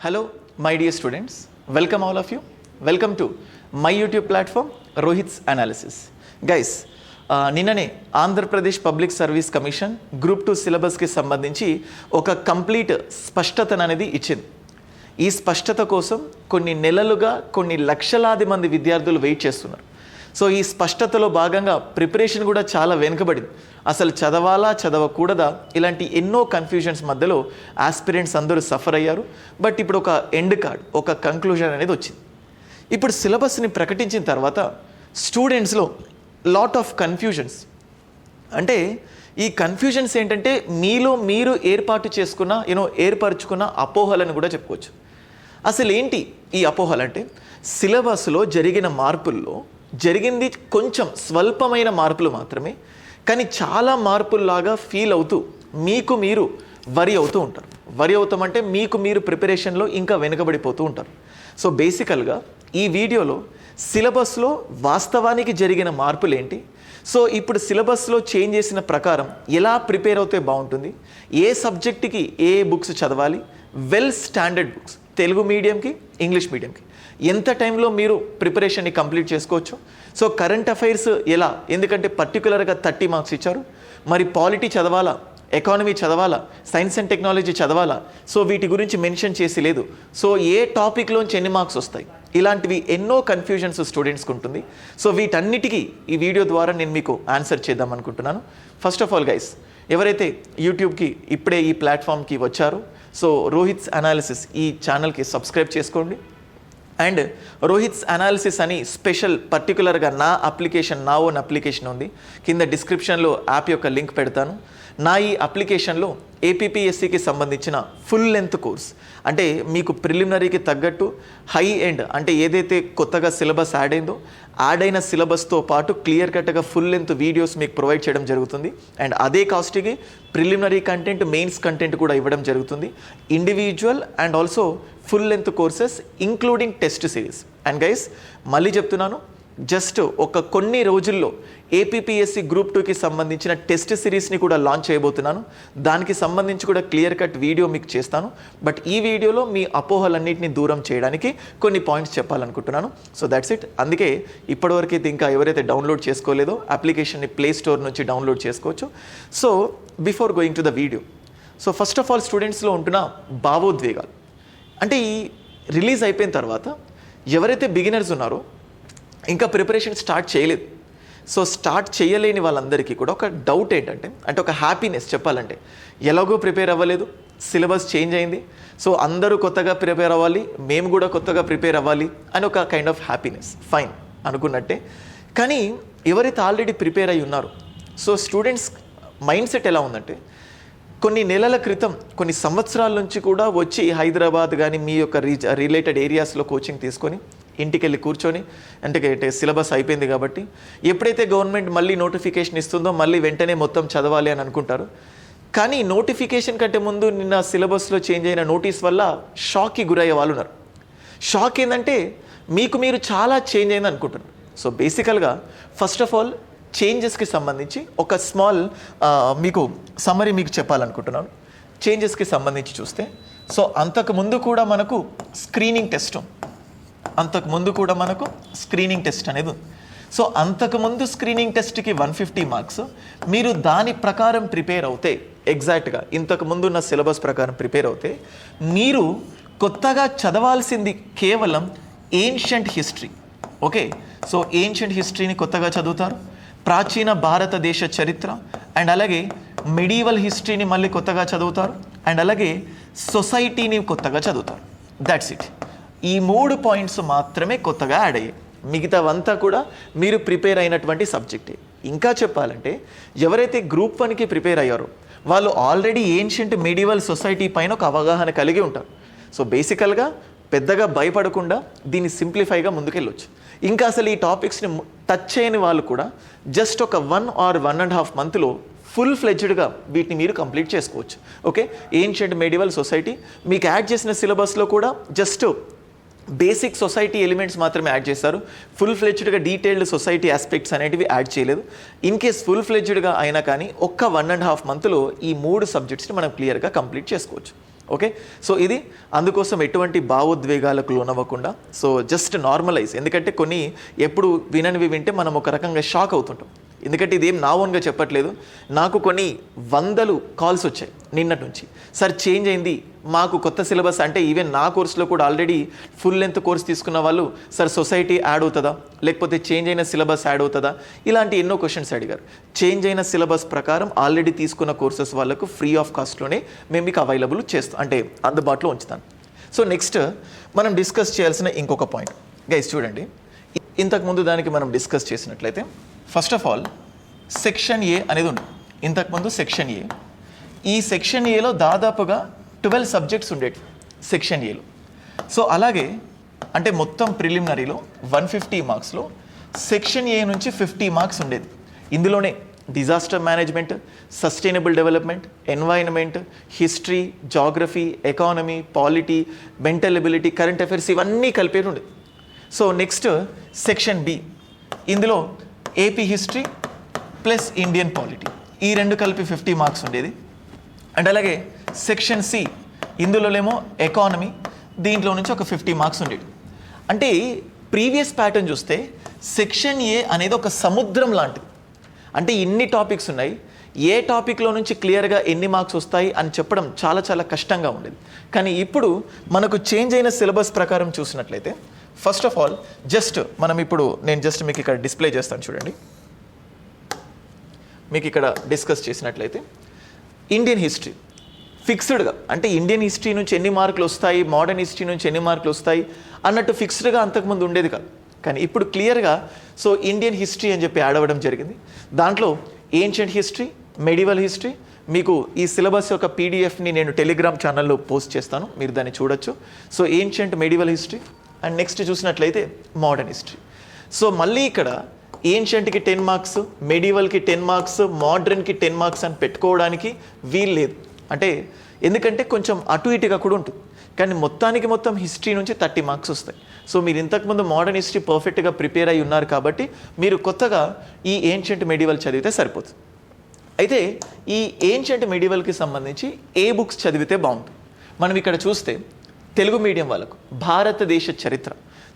Hello, my dear students. Welcome all of you. Welcome to my YouTube platform, Rohit's Analysis. Guys, నిన్ననే Andhra Pradesh public service commission group 2 సిలబస్కి సంబంధించి ఒక complete స్పష్టతను అనేది ఇచ్చింది. ఈ స్పష్టత కోసం కొన్ని నెలలుగా కొన్ని లక్షలాది మంది విద్యార్థులు వెయిట్ చేస్తున్నారు. సో ఈ స్పష్టతలో భాగంగా ప్రిపరేషన్ కూడా చాలా వెనుకబడింది. అసలు చదవాలా చదవకూడదా ఇలాంటి ఎన్నో కన్ఫ్యూజన్స్ మధ్యలో ఆస్పిరెంట్స్ అందరూ సఫర్ అయ్యారు. బట్ ఇప్పుడు ఒక ఎండ్ కార్డ్, ఒక కంక్లూజన్ అనేది వచ్చింది. ఇప్పుడు సిలబస్ని ప్రకటించిన తర్వాత స్టూడెంట్స్లో లాట్ ఆఫ్ కన్ఫ్యూజన్స్, అంటే ఈ కన్ఫ్యూజన్స్ ఏంటంటే మీలో మీరు ఏర్పరచుకున్న అపోహలను కూడా చెప్పుకోవచ్చు. అసలు ఏంటి ఈ అపోహలు అంటే, సిలబస్లో జరిగిన మార్పుల్లో జరిగింది కొంచెం స్వల్పమైన మార్పులు మాత్రమే, కానీ చాలా మార్పుల్లాగా ఫీల్ అవుతూ మీకు మీరు వరి అవుతూ ఉంటారు. వరి అవుతామంటే మీకు మీరు ప్రిపరేషన్లో ఇంకా వెనుకబడిపోతూ ఉంటారు. సో బేసికల్గా ఈ వీడియోలో సిలబస్లో వాస్తవానికి జరిగిన మార్పులు ఏంటి, సో ఇప్పుడు సిలబస్లో చేంజ్ చేసిన ప్రకారం ఎలా ప్రిపేర్ అవుతే బాగుంటుంది, ఏ సబ్జెక్ట్కి ఏ బుక్స్ చదవాలి, వెల్ స్టాండర్డ్ బుక్స్ తెలుగు మీడియంకి ఇంగ్లీష్ మీడియంకి ఎంత టైంలో మీరు ప్రిపరేషన్ని కంప్లీట్ చేసుకోవచ్చు, సో కరెంట్ అఫైర్స్ ఎలా, ఎందుకంటే పర్టికులర్గా 30 మార్క్స్ ఇచ్చారు, మరి పాలిటీ చదవాలా, ఎకానమీ చదవాలా, సైన్స్ అండ్ టెక్నాలజీ చదవాలా, సో వీటి గురించి మెన్షన్ చేసి లేదు, సో ఏ టాపిక్లోంచి ఎన్ని మార్క్స్ వస్తాయి, ఇలాంటివి ఎన్నో కన్ఫ్యూజన్స్ స్టూడెంట్స్కి ఉంటుంది. సో వీటన్నిటికీ ఈ వీడియో ద్వారా నేను మీకు ఆన్సర్ చేద్దాం అనుకుంటున్నాను. ఫస్ట్ ఆఫ్ ఆల్ గైస్, ఎవరైతే యూట్యూబ్కి ఇప్పుడే ఈ ప్లాట్ఫామ్కి వచ్చారో, సో రోహిత్స్ అనాలిసిస్ ఈ ఛానల్కి సబ్స్క్రైబ్ చేసుకోండి. అండ్ రోహిత్స్ అనాలిసిస్ అని స్పెషల్ పర్టికులర్గా నా ఓన్ అప్లికేషన్ ఉంది. కింద డిస్క్రిప్షన్లో యాప్ యొక్క లింక్ పెడతాను. నా ఈ అప్లికేషన్లో ఏపీపీఎస్సికి సంబంధించిన ఫుల్ లెంత్ కోర్స్, అంటే మీకు ప్రిలిమినరీకి తగ్గట్టు హై ఎండ్, అంటే ఏదైతే కొత్తగా సిలబస్ యాడ్ అయిన సిలబస్తో పాటు క్లియర్ కట్గా ఫుల్ లెంత్ వీడియోస్ మీకు ప్రొవైడ్ చేయడం జరుగుతుంది. అండ్ అదే కాస్ట్కి ప్రిలిమినరీ కంటెంట్, మెయిన్స్ కంటెంట్ కూడా ఇవ్వడం జరుగుతుంది. Individual and also full length courses including test series. And guys, మళ్ళీ చెప్తున్నాను, జస్ట్ ఒక కొన్ని రోజుల్లో ఏపీపీఎస్సి గ్రూప్ 2కి సంబంధించిన టెస్ట్ సిరీస్ని కూడా లాంచ్ చేయబోతున్నాను. దానికి సంబంధించి కూడా క్లియర్ కట్ వీడియో మీకు చేస్తాను. బట్ ఈ వీడియోలో మీ అపోహలన్నింటినీ దూరం చేయడానికి కొన్ని పాయింట్స్ చెప్పాలనుకుంటున్నాను. So that's it. అందుకే ఇప్పటివరకు ఇంకా ఎవరైతే డౌన్లోడ్ చేసుకోలేదో అప్లికేషన్ని ప్లే స్టోర్ నుంచి డౌన్లోడ్ చేసుకోవచ్చు. So before going to the video, so first of all స్టూడెంట్స్లో ఉంటున్న భావోద్వేగాలు, అంటే ఈ రిలీజ్ అయిపోయిన తర్వాత ఎవరైతే బిగినర్స్ ఉన్నారో ఇంకా ప్రిపరేషన్ స్టార్ట్ చేయలేదు, సో స్టార్ట్ చేయలేని వాళ్ళందరికీ కూడా ఒక డౌట్ ఏంటంటే, అంటే ఒక హ్యాపీనెస్ చెప్పాలంటే, ఎలాగో ప్రిపేర్ అవ్వలేదు, సిలబస్ చేంజ్ అయింది, సో అందరూ కొత్తగా ప్రిపేర్ అవ్వాలి, మేము కూడా కొత్తగా ప్రిపేర్ అవ్వాలి అని ఒక కైండ్ ఆఫ్ హ్యాపీనెస్, ఫైన్ అనుకున్నట్టే. కానీ ఎవరైతే ఆల్రెడీ ప్రిపేర్ అయి ఉన్నారో, సో స్టూడెంట్స్ మైండ్ సెట్ ఎలా ఉందంటే, కొన్ని నెలల క్రితం, కొన్ని సంవత్సరాల నుంచి కూడా వచ్చి హైదరాబాద్ కానీ మీ యొక్క రిలేటెడ్ ఏరియాస్లో కోచింగ్ తీసుకొని ఇంటికి వెళ్ళి కూర్చొని, అంటే సిలబస్ అయిపోయింది కాబట్టి ఎప్పుడైతే గవర్నమెంట్ మళ్ళీ నోటిఫికేషన్ ఇస్తుందో మళ్ళీ వెంటనే మొత్తం చదవాలి అని అనుకుంటారు. కానీ నోటిఫికేషన్ కంటే ముందు నిన్న సిలబస్లో చేంజ్ అయిన నోటీస్ వల్ల షాక్కి గురయ్యే వాళ్ళు ఉన్నారు. షాక్ ఏంటంటే మీకు మీరు చాలా చేంజ్ అయింది అనుకుంటున్నారు. సో బేసికల్గా ఫస్ట్ ఆఫ్ ఆల్ చేంజెస్కి సంబంధించి ఒక స్మాల్ మీకు సమ్మరీ మీకు చెప్పాలనుకుంటున్నాను. చేంజెస్కి సంబంధించి చూస్తే, సో అంతకుముందు కూడా మనకు స్క్రీనింగ్ టెస్ట్ అనేది ఉంది. సో అంతకుముందు స్క్రీనింగ్ టెస్ట్కి 150 మార్క్స్, మీరు దాని ప్రకారం ప్రిపేర్ అవుతే, ఎగ్జాక్ట్గా ఇంతకుముందు ఉన్న సిలబస్ ప్రకారం ప్రిపేర్ అవుతే, మీరు కొత్తగా చదవాల్సింది కేవలం ancient history. Okay, so ancient హిస్టరీని కొత్తగా చదువుతారు, ప్రాచీన భారతదేశ చరిత్ర, అండ్ అలాగే మెడీవల్ హిస్టరీని మళ్ళీ కొత్తగా చదువుతారు, అండ్ అలాగే సొసైటీని కొత్తగా చదువుతారు. That's it. ఈ 3 పాయింట్స్ మాత్రమే కొత్తగా యాడ్ అయ్యాయి. మిగతావంతా కూడా మీరు ప్రిపేర్ అయినటువంటి సబ్జెక్టే. ఇంకా చెప్పాలంటే ఎవరైతే గ్రూప్ 1కి ప్రిపేర్ అయ్యారో వాళ్ళు ఆల్రెడీ ఏన్షియంట్ మెడీవల్ సొసైటీ పైన ఒక అవగాహన కలిగి ఉంటారు. సో బేసికల్గా పెద్దగా భయపడకుండా దీన్ని సింప్లిఫైగా ముందుకెళ్ళొచ్చు. ఇంకా అసలు ఈ టాపిక్స్ని టచ్ చేయని వాళ్ళు కూడా జస్ట్ ఒక 1 or 1.5 మంత్లో ఫుల్ ఫ్లెడ్జ్డ్గా వీటిని మీరు కంప్లీట్ చేసుకోవచ్చు. ఓకే, ఏన్షియంట్ మెడీవల్ సొసైటీ మీకు యాడ్ చేసిన సిలబస్లో కూడా జస్ట్ బేసిక్ సొసైటీ ఎలిమెంట్స్ మాత్రమే యాడ్ చేశారు. ఫుల్ ఫ్లెడ్జ్డ్గా డీటెయిల్డ్ సొసైటీ ఆస్పెక్ట్స్ అనేటివి యాడ్ చేయలేదు. ఇన్ కేస్ ఫుల్ ఫ్లెడ్జ్డ్గా అయినా కానీ ఒక్క 1.5 మంత్లో ఈ 3 సబ్జెక్ట్స్ని మనం క్లియర్గా కంప్లీట్ చేసుకోవచ్చు. ఓకే, సో ఇది అందుకోసం ఎటువంటి భావోద్వేగాలకు లోనవ్వకుండా సో జస్ట్ నార్మలైజ్. ఎందుకంటే కొన్ని ఎప్పుడు విననివి వింటే మనం ఒక రకంగా షాక్ అవుతుంటాం. ఎందుకంటే ఇదేం నా ఓన్గా చెప్పట్లేదు, నాకు కొన్ని వందలు కాల్స్ వచ్చాయి నిన్నటి నుంచి. సార్ చేంజ్ అయింది, మాకు కొత్త సిలబస్. అంటే ఈవెన్ నా కోర్సులో కూడా ఆల్రెడీ ఫుల్ లెంత్ కోర్స్ తీసుకున్న వాళ్ళు సార్ సొసైటీ యాడ్ అవుతుందా, లేకపోతే చేంజ్ అయిన సిలబస్ యాడ్ అవుతుందా, ఇలాంటి ఎన్నో క్వశ్చన్స్ అడిగారు. చేంజ్ అయిన సిలబస్ ప్రకారం ఆల్రెడీ తీసుకున్న కోర్సెస్ వాళ్ళకు ఫ్రీ ఆఫ్ కాస్ట్లోనే మేము మీకు అవైలబుల్ చేస్తాం, అంటే అందుబాటులో ఉంచుతాను. సో నెక్స్ట్ మనం డిస్కస్ చేయాల్సిన ఇంకొక పాయింట్ గైస్ చూడండి. ఇంతకుముందు దానికి మనం డిస్కస్ చేసినట్లయితే ఫస్ట్ ఆఫ్ ఆల్ సెక్షన్ ఏ అనేది ఉంది. ఇంతకుముందు సెక్షన్ ఏ, ఈ సెక్షన్ ఏలో దాదాపుగా 12 సబ్జెక్ట్స్ ఉండేవి సెక్షన్ ఏలో. సో అలాగే అంటే మొత్తం ప్రిలిమినరీలో 150 మార్క్స్లో సెక్షన్ ఏ నుంచి 50 మార్క్స్ ఉండేది. ఇందులోనే disaster management, sustainable development, environment, history, geography, economy, polity, mental ability, current affairs ఇవన్నీ కలిపేది ఉండేది. సో నెక్స్ట్ సెక్షన్ బి, ఇందులో AP history plus Indian polity, ఈ రెండు కలిపి 50 మార్క్స్ ఉండేది. అండ్ అలాగే సెక్షన్ సి, ఇందులోనేమో ఎకానమీ, దీంట్లో నుంచి ఒక 50 మార్క్స్ ఉండేది. అంటే ప్రీవియస్ ప్యాటర్న్ చూస్తే సెక్షన్ ఏ అనేది ఒక సముద్రం లాంటిది. అంటే ఇన్ని టాపిక్స్ ఉన్నాయి, ఏ టాపిక్లో నుంచి క్లియర్గా ఎన్ని మార్క్స్ వస్తాయి అని చెప్పడం చాలా చాలా కష్టంగా ఉండేది. కానీ ఇప్పుడు మనకు చేంజ్ అయిన సిలబస్ ప్రకారం చూసినట్లయితే ఫస్ట్ ఆఫ్ ఆల్ జస్ట్ మనం ఇప్పుడు నేను జస్ట్ మీకు ఇక్కడ డిస్ప్లే చేస్తాను చూడండి. మీకు ఇక్కడ డిస్కస్ చేసినట్లయితే ఇండియన్ హిస్టరీ ఫిక్స్డ్గా, అంటే ఇండియన్ హిస్టరీ నుంచి ఎన్ని మార్కులు వస్తాయి, మోడర్న్ హిస్టరీ నుంచి ఎన్ని మార్కులు వస్తాయి అన్నట్టు ఫిక్స్డ్గా అంతకుముందు ఉండేది కాదు. కానీ ఇప్పుడు క్లియర్గా సో ఇండియన్ హిస్టరీ అని చెప్పి యాడ్ అవ్వడం జరిగింది. దాంట్లో ఏన్షియంట్ హిస్టరీ, మెడివల్ హిస్టరీ, మీకు ఈ సిలబస్ యొక్క పీడిఎఫ్ని నేను టెలిగ్రామ్ ఛానల్లో పోస్ట్ చేస్తాను, మీరు దాన్ని చూడొచ్చు. So ancient, medieval history and next చూసినట్లయితే మోడర్న్ హిస్టరీ. సో మళ్ళీ ఇక్కడ ఏన్షియంట్కి 10 మార్క్స్, మెడివల్కి 10 మార్క్స్, మోడర్న్కి 10 మార్క్స్ అని పెట్టుకోవడానికి వీలు లేదు. అంటే ఎందుకంటే కొంచెం అటు ఇటుగా కూడా ఉంటుంది. కానీ మొత్తానికి మొత్తం హిస్టరీ నుంచి 30 మార్క్స్ వస్తాయి. సో మీరు ఇంతకుముందు మోడర్న్ హిస్టరీ పర్ఫెక్ట్గా ప్రిపేర్ అయి ఉన్నారు కాబట్టి మీరు కొత్తగా ఈ ఏన్షియంట్ మెడివల్ చదివితే సరిపోతుంది. అయితే ఈ ఏన్షియంట్ మెడివల్కి సంబంధించి ఏ బుక్స్ చదివితే బాగుంటుంది? మనం ఇక్కడ చూస్తే తెలుగు మీడియం వాళ్ళకు భారతదేశ చరిత్ర,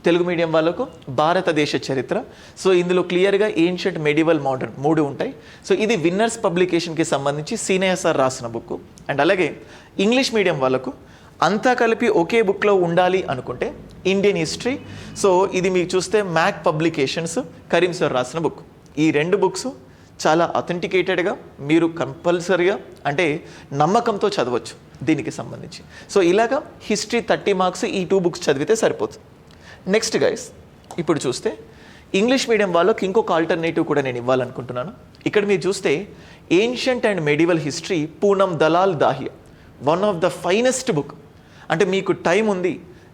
తెలుగు మీడియం వాళ్ళకు భారతదేశ చరిత్ర. సో ఇందులో క్లియర్గా ఏన్షియంట్, మెడివల్, మోడర్న్ 3 ఉంటాయి. సో ఇది విన్నర్స్ పబ్లికేషన్కి సంబంధించి సీనయ్య సార్ రాసిన బుక్. అండ్ అలాగే ఇంగ్లీష్ మీడియం వాళ్ళకు అంతా కలిపి ఒకే బుక్లో ఉండాలి అనుకుంటే ఇండియన్ హిస్టరీ. సో ఇది మీకు చూస్తే మ్యాక్ పబ్లికేషన్స్ కరీం సార్ రాసిన బుక్. ఈ 2 బుక్స్ చాలా అథెంటికేటెడ్గా మీరు కంపల్సరీగా అంటే నమ్మకంతో చదవచ్చు దీనికి సంబంధించి. సో ఇలాగా హిస్టరీ 30 మార్క్స్ ఈ 2 బుక్స్ చదివితే సరిపోతుంది. నెక్స్ట్ గైస్ ఇప్పుడు చూస్తే ఇంగ్లీష్ మీడియం వాళ్ళకి ఇంకొక ఆల్టర్నేటివ్ కూడా నేను ఇవ్వాలనుకుంటున్నాను. ఇక్కడ మీరు చూస్తే ancient and medieval history Poonam Dalal Dahiya, one of the finest book. అంటే మీకు టైం ఉంది,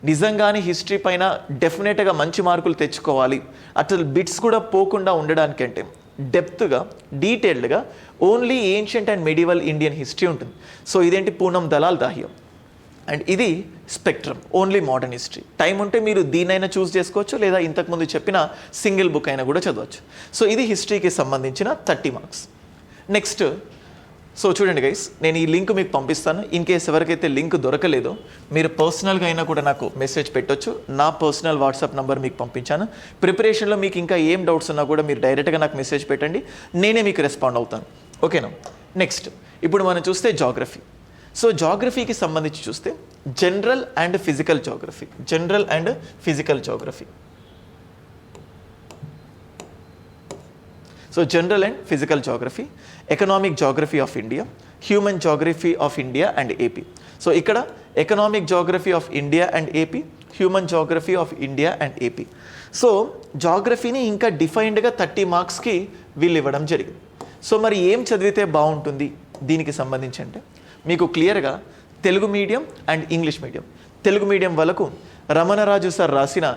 నిజంగానే హిస్టరీ పైన డెఫినెట్గా మంచి మార్కులు తెచ్చుకోవాలి, అసలు బిట్స్ కూడా పోకుండా ఉండడానికంటే డెప్త్గా, డీటెయిల్డ్గా only ancient and medieval Indian history ఉంటుంది. సో ఇదేంటి పూనం దలాల్ దాహియా. అండ్ ఇది spectrum, only modern history. Time ఉంటే మీరు దీనైనా చూస్ చేసుకోవచ్చు, లేదా ఇంతకుముందు చెప్పిన సింగిల్ బుక్ అయినా కూడా చదవచ్చు. సో ఇది హిస్టరీకి సంబంధించిన 30 మార్క్స్. నెక్స్ట్ సో చూడండి గైస్, నేను ఈ లింక్ మీకు పంపిస్తాను. ఇన్ కేస్ ఎవరికైతే లింక్ దొరకలేదో మీరు పర్సనల్గా అయినా కూడా నాకు మెసేజ్ పెట్టొచ్చు. నా పర్సనల్ వాట్సాప్ నెంబర్ మీకు పంపించాను. ప్రిపరేషన్లో మీకు ఇంకా ఏం డౌట్స్ ఉన్నా కూడా మీరు డైరెక్ట్గా నాకు మెసేజ్ పెట్టండి, నేనే మీకు రెస్పాండ్ అవుతాను. ఓకేనా? నెక్స్ట్ ఇప్పుడు మనం చూస్తే జాగ్రఫీ. సో జాగ్రఫీకి సంబంధించి చూస్తే general and physical geography, general and physical geography. So general and physical geography, economic geography of India, human geography of India and AP. So ఇక్కడ economic geography of India and AP, human geography of India and AP. So జాగ్రఫీని ఇంకా డిఫైన్డ్గా 30 మార్క్స్కి వీళ్ళు ఇవ్వడం జరిగింది. So మరి ఏం చదివితే బాగుంటుంది దీనికి సంబంధించి అంటే మీకు క్లియర్గా Telugu medium and English medium. Telugu medium వాళ్ళకు రమణరాజు సార్ రాసిన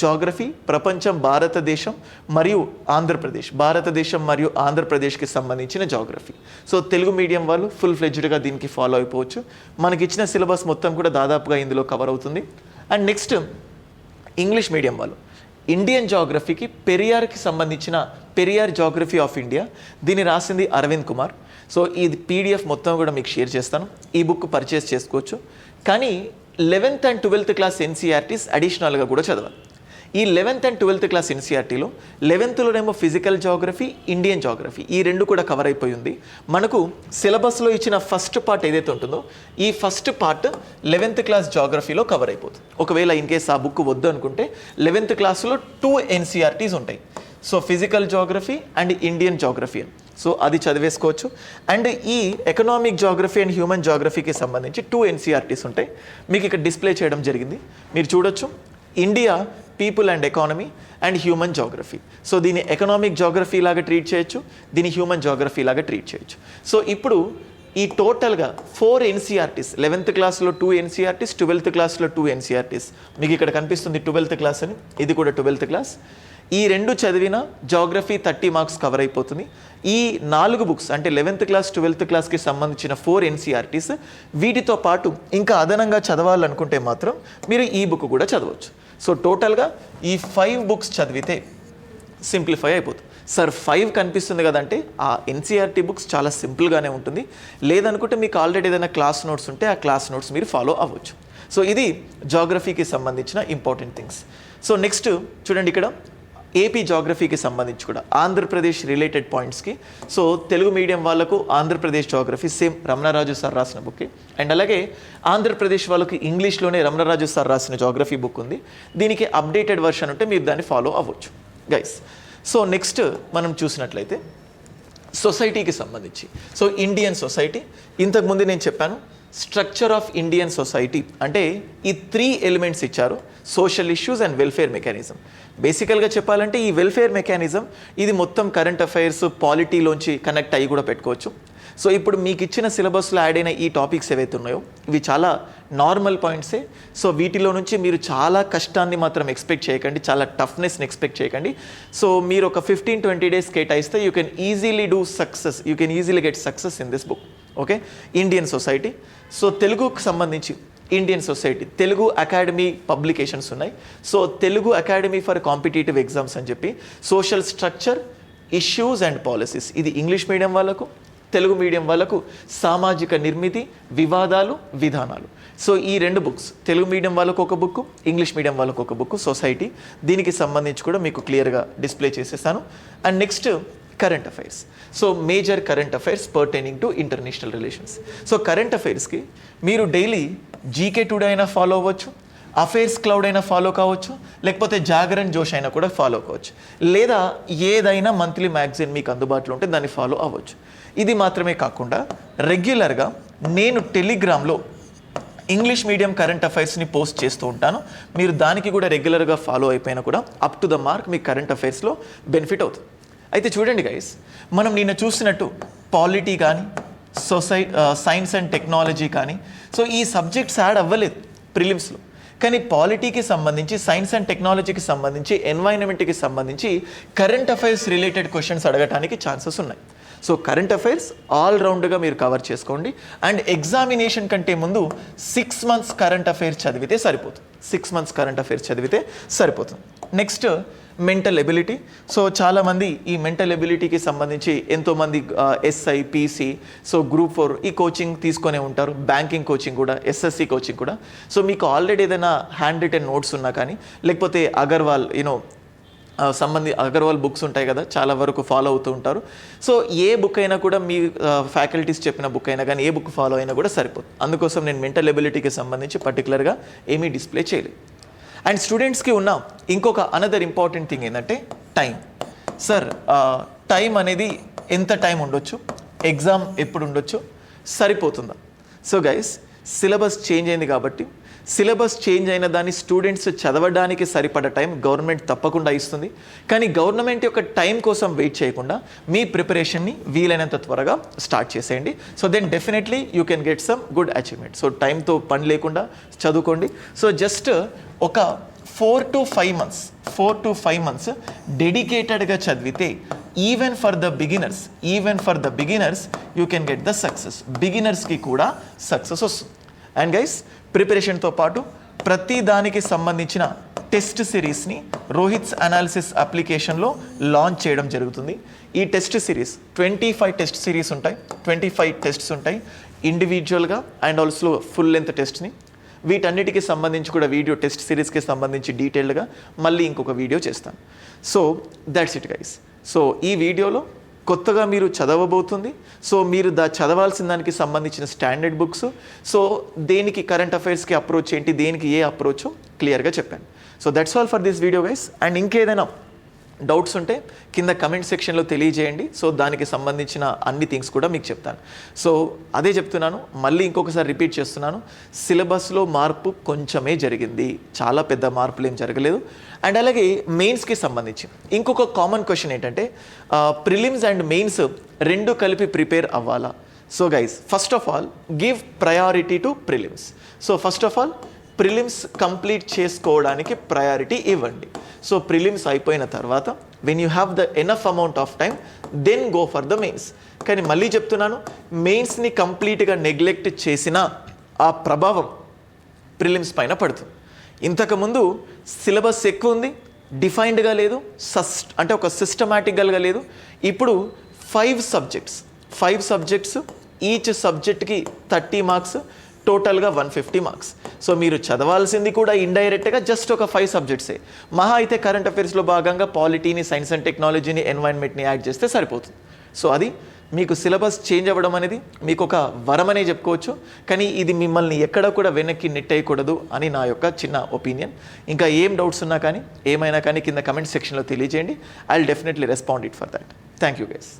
జాగ్రఫీ, ప్రపంచం, భారతదేశం మరియు ఆంధ్రప్రదేశ్, భారతదేశం మరియు ఆంధ్రప్రదేశ్కి సంబంధించిన జాగ్రఫీ. సో తెలుగు మీడియం వాళ్ళు ఫుల్ ఫ్లెడ్జ్డ్గా దీనికి ఫాలో అయిపోవచ్చు. మనకి ఇచ్చిన సిలబస్ మొత్తం కూడా దాదాపుగా ఇందులో కవర్ అవుతుంది. అండ్ నెక్స్ట్ ఇంగ్లీష్ మీడియం వాళ్ళు ఇండియన్ జాగ్రఫీకి పెరియార్కి సంబంధించిన పెరియార్ జాగ్రఫీ ఆఫ్ ఇండియా, దీన్ని రాసింది అరవింద్ కుమార్. సో ఈ పీడిఎఫ్ మొత్తం కూడా మీకు షేర్ చేస్తాను, ఈ బుక్ పర్చేస్ చేసుకోవచ్చు. కానీ 11th and 12th class NCERTs అడిషనల్గా కూడా చదవాలి. ఈ 11th అండ్ 12th క్లాస్ ఎన్సీఆర్టీలో 11thలోనేమో ఫిజికల్ జాగ్రఫీ, ఇండియన్ జాగ్రఫీ ఈ రెండు కూడా కవర్ అయిపోయి ఉంది. మనకు సిలబస్లో ఇచ్చిన ఫస్ట్ పార్ట్ ఏదైతే ఉంటుందో ఈ ఫస్ట్ పార్ట్ 11th క్లాస్ జాగ్రఫీలో కవర్ అయిపోతుంది. ఒకవేళ ఇన్ కేస్ ఆ బుక్ వద్దు అనుకుంటే 11th క్లాస్లో 2 ఎన్సీఆర్టీస్ ఉంటాయి. So physical geography and Indian geography, so అది చదివేసుకోవచ్చు. అండ్ ఈ ఎకనామిక్ జాగ్రఫీ అండ్ హ్యూమన్ జాగ్రఫీకి సంబంధించి 2 ఎన్సీఆర్టీస్ ఉంటాయి. మీకు ఇక్కడ డిస్ప్లే చేయడం జరిగింది, మీరు చూడొచ్చు. India people and economy and human geography. So దీన్ని ఎకనామిక్ జాగ్రఫీ లాగా ట్రీట్ చేయొచ్చు, దీన్ని హ్యూమన్ జాగ్రఫీ లాగా ట్రీట్ చేయొచ్చు. సో ఇప్పుడు ఈ టోటల్గా 4 ఎన్సీఆర్టీస్, 11th క్లాస్లో 2 ఎన్సీఆర్టీస్, 12th క్లాస్లో 2 ఎన్సీఆర్టీస్. మీకు ఇక్కడ కనిపిస్తుంది 12th క్లాస్ అని, ఇది కూడా 12th క్లాస్. ఈ రెండు చదివిన జాగ్రఫీ 30 మార్క్స్ కవర్ అయిపోతుంది. ఈ 4 బుక్స్ అంటే 11th క్లాస్ 12th క్లాస్కి సంబంధించిన 4 ఎన్సీఆర్టీస్, వీటితో పాటు ఇంకా అదనంగా చదవాలనుకుంటే మాత్రం మీరు ఈ బుక్ కూడా చదవచ్చు. సో టోటల్గా ఈ 5 బుక్స్ చదివితే సింప్లిఫై అయిపోతుంది. సార్ 5 కనిపిస్తుంది కదంటే ఆ ఎన్సీఆర్టీ బుక్స్ చాలా సింపుల్గానే ఉంటుంది. లేదనుకుంటే మీకు ఆల్రెడీ ఏదైనా క్లాస్ నోట్స్ ఉంటే ఆ క్లాస్ నోట్స్ మీరు ఫాలో అవ్వచ్చు. సో ఇది జాగ్రఫీకి సంబంధించిన ఇంపార్టెంట్ థింగ్స్. సో నెక్స్ట్ చూడండి, ఇక్కడ ఏపీ జాగ్రఫీకి సంబంధించి కూడా ఆంధ్రప్రదేశ్ రిలేటెడ్ పాయింట్స్కి. సో తెలుగు మీడియం వాళ్ళకు Andhra Pradesh geography same Ramana Raju sir రాసిన బుక్. అండ్ అలాగే ఆంధ్రప్రదేశ్ వాళ్ళకి ఇంగ్లీష్లోనే రమణరాజు సార్ రాసిన జాగ్రఫీ బుక్ ఉంది. దీనికి అప్డేటెడ్ వర్షన్ ఉంటే మీరు దాన్ని ఫాలో అవ్వచ్చు గైస్. సో నెక్స్ట్ మనం చూసినట్లయితే సొసైటీకి సంబంధించి, సో ఇండియన్ సొసైటీ, ఇంతకుముందు నేను చెప్పాను స్ట్రక్చర్ ఆఫ్ ఇండియన్ సొసైటీ అంటే ఈ 3 ఎలిమెంట్స్ ఇచ్చారు, social issues and welfare mechanism. బేసికల్గా చెప్పాలంటే ఈ వెల్ఫేర్ మెకానిజం ఇది మొత్తం కరెంట్ అఫైర్స్, పాలిటీలోంచి కనెక్ట్ అయ్యి కూడా పెట్టుకోవచ్చు. సో ఇప్పుడు మీకు ఇచ్చిన సిలబస్లో యాడ్ అయిన ఈ టాపిక్స్ ఏవైతే ఉన్నాయో ఇవి చాలా నార్మల్ పాయింట్సే. సో వీటిలో నుంచి మీరు చాలా కష్టాన్ని మాత్రం ఎక్స్పెక్ట్ చేయకండి, చాలా టఫ్నెస్ని ఎక్స్పెక్ట్ చేయకండి. సో మీరు ఒక 15-20 డేస్ కేటాయిస్తే you can easily do success, you can easily get success in this book. Okay, Indian society. So తెలుగుకు సంబంధించి Indian society Telugu academy publications ఉన్నాయి. So Telugu academy for competitive exams అని చెప్పి social structure, issues and policies, ఇది English medium వాళ్ళకు, Telugu medium వాళ్ళకు సామాజిక నిర్మితి, వివాదాలు, విధానాలు. సో ఈ 2 బుక్స్, తెలుగు మీడియం వాళ్ళకు ఒక బుక్, ఇంగ్లీష్ మీడియం వాళ్ళకు ఒక బుక్ సొసైటీ, దీనికి సంబంధించి కూడా మీకు క్లియర్గా డిస్ప్లే చేసేసాను. And next current affairs. So major current affairs pertaining to international relations. So current అఫైర్స్కి మీరు డైలీ జీకే టుడే అయినా ఫాలో అవ్వచ్చు, అఫైర్స్ క్లౌడ్ అయినా ఫాలో కావచ్చు, లేకపోతే జాగరణ్ జోష్ అయినా కూడా ఫాలో కావచ్చు, లేదా ఏదైనా మంత్లీ మ్యాగజైన్ మీకు అందుబాటులో ఉంటే దాన్ని ఫాలో అవ్వచ్చు. ఇది మాత్రమే కాకుండా రెగ్యులర్గా నేను టెలిగ్రామ్లో ఇంగ్లీష్ మీడియం కరెంట్ అఫైర్స్ని పోస్ట్ చేస్తూ ఉంటాను. మీరు దానికి కూడా రెగ్యులర్గా ఫాలో అయిపోయినా కూడా అప్ టు ద మార్క్ మీకు కరెంట్ అఫైర్స్లో బెనిఫిట్ అవుతుంది. అయితే చూడండి గైస్, మనం నిన్న చూసినట్టు పాలిటీ కానీ సైన్స్ అండ్ టెక్నాలజీ కానీ సో ఈ సబ్జెక్ట్స్ యాడ్ అవ్వలేదు ప్రిలిమ్స్లో. కానీ పాలిటీకి సంబంధించి, సైన్స్ అండ్ టెక్నాలజీకి సంబంధించి, ఎన్వైరన్మెంట్కి సంబంధించి కరెంట్ అఫైర్స్ రిలేటెడ్ క్వశ్చన్స్ అడగటానికి ఛాన్సెస్ ఉన్నాయి. సో కరెంట్ అఫైర్స్ ఆల్రౌండ్గా మీరు కవర్ చేసుకోండి. అండ్ ఎగ్జామినేషన్ కంటే ముందు 6 మంత్స్ కరెంట్ అఫైర్స్ చదివితే సరిపోతుంది. 6 మంత్స్ కరెంట్ అఫైర్స్ చదివితే సరిపోతుంది. Next mental ability. సో చాలామంది ఈ మెంటల్ ఎబిలిటీకి సంబంధించి ఎంతోమంది ఎస్ఐ, పీసీ, సో గ్రూప్ 4 ఈ కోచింగ్ తీసుకొనే ఉంటారు, బ్యాంకింగ్ కోచింగ్ కూడా, ఎస్ఎస్సి కోచింగ్ కూడా. సో మీకు ఆల్రెడీ ఏదైనా హ్యాండ్ రిటెన్ నోట్స్ ఉన్నా కానీ, లేకపోతే అగర్వాల్ అగర్వాల్ బుక్స్ ఉంటాయి కదా, చాలా వరకు ఫాలో అవుతూ ఉంటారు. సో ఏ బుక్ అయినా కూడా మీ ఫ్యాకల్టీస్ చెప్పిన బుక్ అయినా కానీ ఏ బుక్ ఫాలో అయినా కూడా సరిపోతుంది. అందుకోసం నేను మెంటల్ ఎబిలిటీకి సంబంధించి పర్టికులర్గా ఏమీ డిస్ప్లే చేయలేదు. అండ్ స్టూడెంట్స్కి ఉన్న ఇంకొక అనదర్ ఇంపార్టెంట్ థింగ్ ఏంటంటే టైం. సార్ టైం అనేది ఎంత టైం ఉండొచ్చు, ఎగ్జామ్ ఎప్పుడు ఉండొచ్చు, సరిపోతుందా? సో గైస్, సిలబస్ చేంజ్ అయింది కాబట్టి సిలబస్ చేంజ్ అయిన దాన్ని స్టూడెంట్స్ చదవడానికి సరిపడ టైం గవర్నమెంట్ తప్పకుండా ఇస్తుంది. కానీ గవర్నమెంట్ యొక్క టైం కోసం వెయిట్ చేయకుండా మీ ప్రిపరేషన్ని వీలైనంత త్వరగా స్టార్ట్ చేసేయండి. So then definitely you can get some good achievement. So టైంతో పని లేకుండా చదువుకోండి. సో జస్ట్ ఒక 4 to 5 months డెడికేటెడ్గా చదివితే even for the beginners you can get the success. బిగినర్స్కి కూడా సక్సెస్ వస్తుంది. అండ్ గైస్, ప్రిపరేషన్తో పాటు ప్రతి దానికి సంబంధించిన టెస్ట్ సిరీస్ని రోహిత్స్ అనాలిసిస్ అప్లికేషన్లో లాంచ్ చేయడం జరుగుతుంది. ఈ టెస్ట్ సిరీస్ 25 టెస్ట్ సిరీస్ ఉంటాయి, 25 టెస్ట్స్ ఉంటాయి ఇండివిజువల్గా అండ్ ఆల్సో ఫుల్ లెంత్ టెస్ట్ని. వీటన్నిటికీ సంబంధించి కూడా వీడియో టెస్ట్ సిరీస్కి సంబంధించి డీటెయిల్డ్గా మళ్ళీ ఇంకొక వీడియో చేస్తాను. So that's it guys. So ఈ వీడియోలో కొత్తగా మీరు చదవబోతుంది, సో మీరు చదవాల్సిన దానికి సంబంధించిన స్టాండర్డ్ బుక్స్, సో దేనికి కరెంట్ అఫైర్స్కి అప్రోచ్ ఏంటి, దేనికి ఏ అప్రోచో క్లియర్గా చెప్పాను. So that's all for this video guys. And ఇంకేదైనా డౌట్స్ ఉంటే కింద కమెంట్ సెక్షన్లో తెలియజేయండి. సో దానికి సంబంధించిన అన్ని థింగ్స్ కూడా మీకు చెప్తాను. సో అదే చెప్తున్నాను, మళ్ళీ ఇంకొకసారి రిపీట్ చేస్తున్నాను, సిలబస్లో మార్పు కొంచెమే జరిగింది, చాలా పెద్ద మార్పులు ఏం జరగలేదు. అండ్ అలాగే మెయిన్స్కి సంబంధించి ఇంకొక కామన్ క్వశ్చన్ ఏంటంటే, ప్రిలిమ్స్ అండ్ మెయిన్స్ రెండు కలిపి ప్రిపేర్ అవ్వాలా? So guys, first of all give priority to prelims. So first of all prelims complete చేసుకోవడానికి ప్రయారిటీ ఇవ్వండి. సో ప్రిలిమ్స్ అయిపోయిన తర్వాత when you have the enough amount of time then go for the mains. కానీ మళ్ళీ చెప్తున్నాను, మెయిన్స్ని కంప్లీట్గా neglect చేసిన ఆ ప్రభావం ప్రిలిమ్స్ పైన పడుతుంది. ఇంతకుముందు సిలబస్ ఎక్కువ ఉంది, డిఫైన్డ్గా లేదు, అంటే ఒక సిస్టమాటిక్గా లేదు. ఇప్పుడు 5 సబ్జెక్ట్స్, ఈచ్ సబ్జెక్ట్కి 30 మార్క్స్, టోటల్గా 150 మార్క్స్. సో మీరు చదవాల్సింది కూడా ఇండైరెక్ట్గా జస్ట్ ఒక 5 సబ్జెక్ట్సే. మహా అయితే కరెంట్ అఫైర్స్లో భాగంగా పాలిటీని, సైన్స్ అండ్ టెక్నాలజీని, ఎన్వైర్న్మెంట్ని యాడ్ చేస్తే సరిపోతుంది. సో అది మీకు సిలబస్ చేంజ్ అవ్వడం అనేది మీకు ఒక వరమనే చెప్పుకోవచ్చు. కానీ ఇది మిమ్మల్ని ఎక్కడ కూడా వెనక్కి నెట్టేయకూడదు అని నా యొక్క చిన్న ఒపీనియన్. ఇంకా ఏం డౌట్స్ ఉన్నా కానీ ఏమైనా కానీ కింద కమెంట్ సెక్షన్లో తెలియజేయండి. I will definitely respond it for that. Thank you guys.